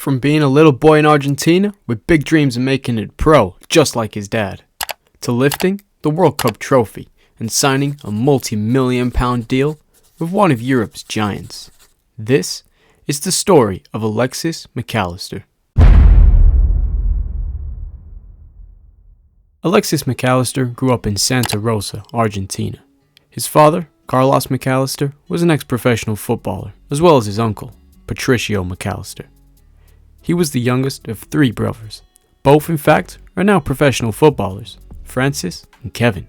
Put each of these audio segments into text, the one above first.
From being a little boy in Argentina with big dreams of making it pro, just like his dad, to lifting the World Cup trophy and signing a multi-million-pound deal with one of Europe's giants. This is the story of Alexis Mac Allister. Alexis Mac Allister grew up in Santa Rosa, Argentina. His father, Carlos Mac Allister, was an ex-professional footballer, as well as his uncle, Patricio Mac Allister. He was the youngest of three brothers. Both, in fact, are now professional footballers, Francis and Kevin.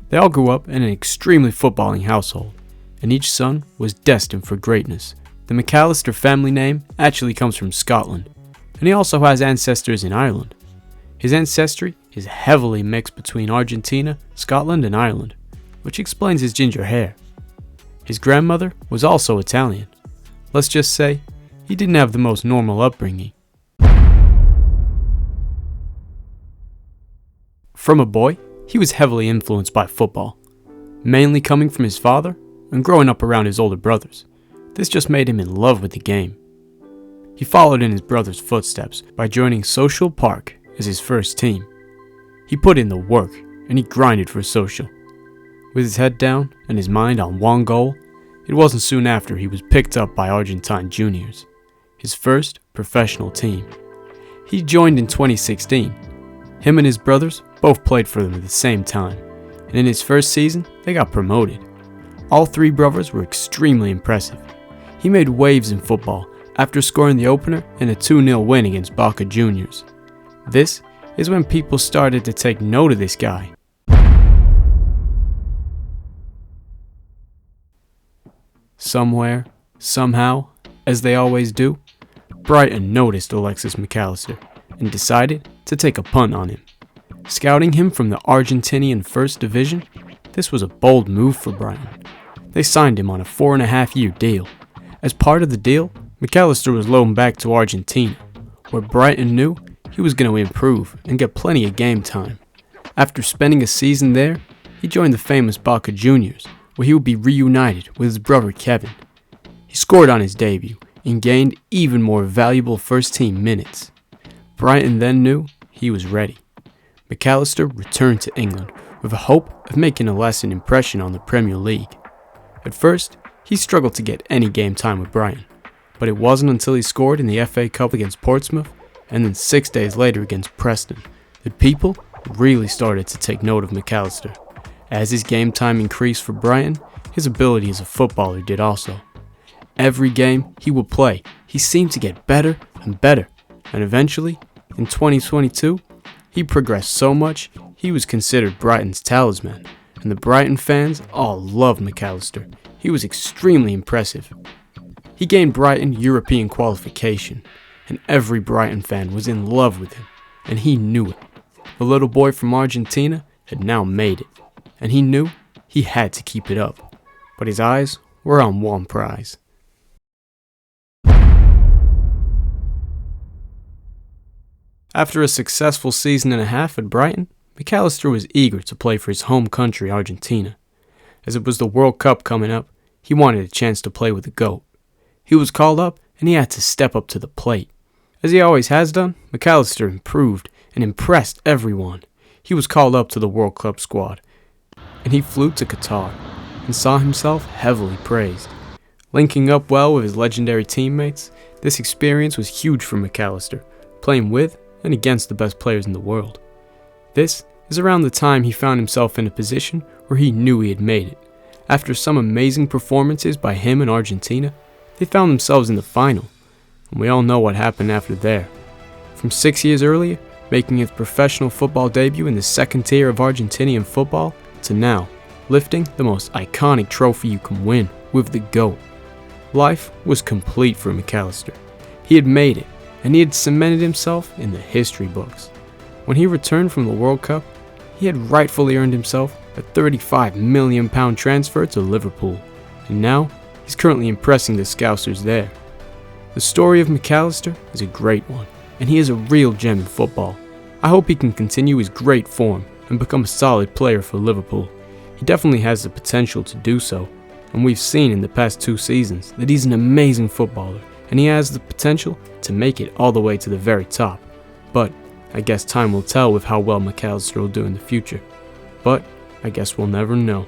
They all grew up in an extremely footballing household, and each son was destined for greatness. The Mac Allister family name actually comes from Scotland, and he also has ancestors in Ireland. His ancestry is heavily mixed between Argentina, Scotland, and Ireland, which explains his ginger hair. His grandmother was also Italian. Let's just say, he didn't have the most normal upbringing. From a boy, he was heavily influenced by football, mainly coming from his father and growing up around his older brothers. This just made him in love with the game. He followed in his brother's footsteps by joining Social Park as his first team. He put in the work and he grinded for Social. With his head down and his mind on one goal, it wasn't soon after he was picked up by Argentine Juniors, his first professional team. He joined in 2016. Him and his brothers both played for them at the same time, and in his first season, they got promoted. All three brothers were extremely impressive. He made waves in football after scoring the opener in a 2-0 win against Boca Juniors. This is when people started to take note of this guy. Somewhere, somehow, as they always do, Brighton noticed Alexis Mac Allister and decided to take a punt on him. Scouting him from the Argentinian First Division, this was a bold move for Brighton. They signed him on a 4.5-year deal. As part of the deal, Mac Allister was loaned back to Argentina, where Brighton knew he was going to improve and get plenty of game time. After spending a season there, he joined the famous Boca Juniors, where he would be reunited with his brother Kevin. He scored on his debut and gained even more valuable first-team minutes. Brighton then knew he was ready. Mac Allister returned to England with the hope of making a lasting impression on the Premier League. At first, he struggled to get any game time with Brighton, but it wasn't until he scored in the FA Cup against Portsmouth and then 6 days later against Preston that people really started to take note of Mac Allister. As his game time increased for Brighton, his ability as a footballer did also. Every game he would play, he seemed to get better and better, and eventually, in 2022, he progressed so much he was considered Brighton's talisman, and the Brighton fans all loved Mac Allister. He was extremely impressive. He gained Brighton European qualification, and every Brighton fan was in love with him, and he knew it. The little boy from Argentina had now made it, and he knew he had to keep it up, but his eyes were on one prize. After a successful season and a half at Brighton, Mac Allister was eager to play for his home country, Argentina. As it was the World Cup coming up, he wanted a chance to play with the GOAT. He was called up and he had to step up to the plate. As he always has done, Mac Allister improved and impressed everyone. He was called up to the World Cup squad, and he flew to Qatar and saw himself heavily praised. Linking up well with his legendary teammates, this experience was huge for Mac Allister, playing with and against the best players in the world. This is around the time he found himself in a position where he knew he had made it. After some amazing performances by him and Argentina, they found themselves in the final, and we all know what happened after there. From 6 years earlier, making his professional football debut in the second tier of Argentinian football, to now, lifting the most iconic trophy you can win with the GOAT. Life was complete for Mac Allister. He had made it, and he had cemented himself in the history books. When he returned from the World Cup, he had rightfully earned himself a £35 million transfer to Liverpool, and now he's currently impressing the Scousers there. The story of Mac Allister is a great one, and he is a real gem in football. I hope he can continue his great form and become a solid player for Liverpool. He definitely has the potential to do so, and we've seen in the past 2 seasons that he's an amazing footballer and he has the potential to make it all the way to the very top. But I guess time will tell with how well Mac Allister will do in the future. But I guess we'll never know.